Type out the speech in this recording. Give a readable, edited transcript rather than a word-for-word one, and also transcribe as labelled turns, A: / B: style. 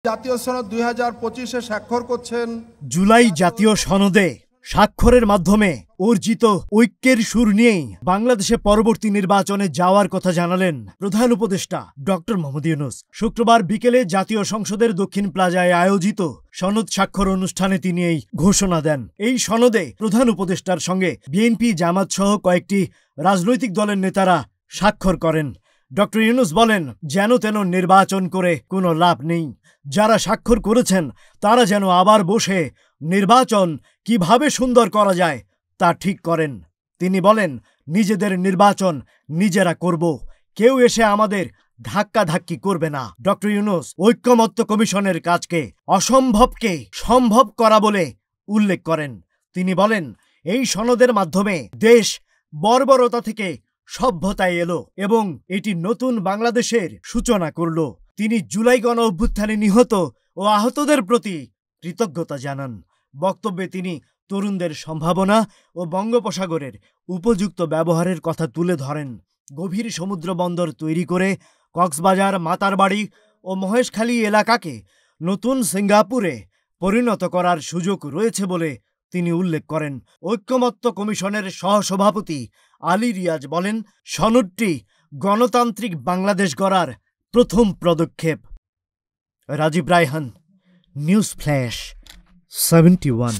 A: জাতীয় সনদ 2025-এ স্বাক্ষর করছেন।
B: জুলাই জাতীয় সনদে স্বাক্ষরের মাধ্যমে অর্জিত ঐক্যের সুর নিয়েই বাংলাদেশে পরবর্তী নির্বাচনে যাওয়ার কথা জানালেন প্রধান উপদেষ্টা ডক্টর মোহাম্মদ ইউনূস। শুক্রবার বিকেলে জাতীয় সংসদের দক্ষিণ প্লাজায় আয়োজিত সনদ স্বাক্ষর অনুষ্ঠানে তিনি এই ঘোষণা দেন। এই সনদে প্রধান উপদেষ্টার সঙ্গে বিএনপি, জামাত সহ কয়েকটি রাজনৈতিক দলের নেতারা স্বাক্ষর করেন। ডক্টর ইউনূস বলেন, যেন তেন নির্বাচন করে কোনো লাভ নেই। যারা স্বাক্ষর করেছেন তারা যেন আবার বসে নির্বাচন কিভাবে সুন্দর করা যায় তা ঠিক করেন। তিনি বলেন, নিজেদের নির্বাচন নিজেরা করব, কেউ এসে আমাদের ধাক্কাধাক্কি করবে না। ডক্টর ইউনূস ঐক্যমত্য কমিশনের কাজকে অসম্ভবকে সম্ভব করা বলে উল্লেখ করেন। তিনি বলেন, এই সনদের মাধ্যমে দেশ বর্বরতা থেকে সভ্যতায় এলো এবং এটি নতুন বাংলাদেশের সূচনা করল। তিনি জুলাই গণ অভ্যুত্থানে নিহত ও আহতদের প্রতি কৃতজ্ঞতা জানান। বক্তব্যে তিনি তরুণদের সম্ভাবনা ও বঙ্গোপসাগরের উপযুক্ত ব্যবহারের কথা তুলে ধরেন। গভীর সমুদ্র বন্দর তৈরি করে কক্সবাজার, মাতারবাড়ি ও মহেশখালী এলাকাকে নতুন সিঙ্গাপুরে পরিণত করার সুযোগ রয়েছে বলে তিনি উল্লেখ করেন। ঐক্যমত্য কমিশনের সহসভাপতি আলী রিয়াজ বলেন, সনদটি গণতান্ত্রিক বাংলাদেশ গড়ার প্রথম পদক্ষেপ। Rajib Raihan, news flash 71।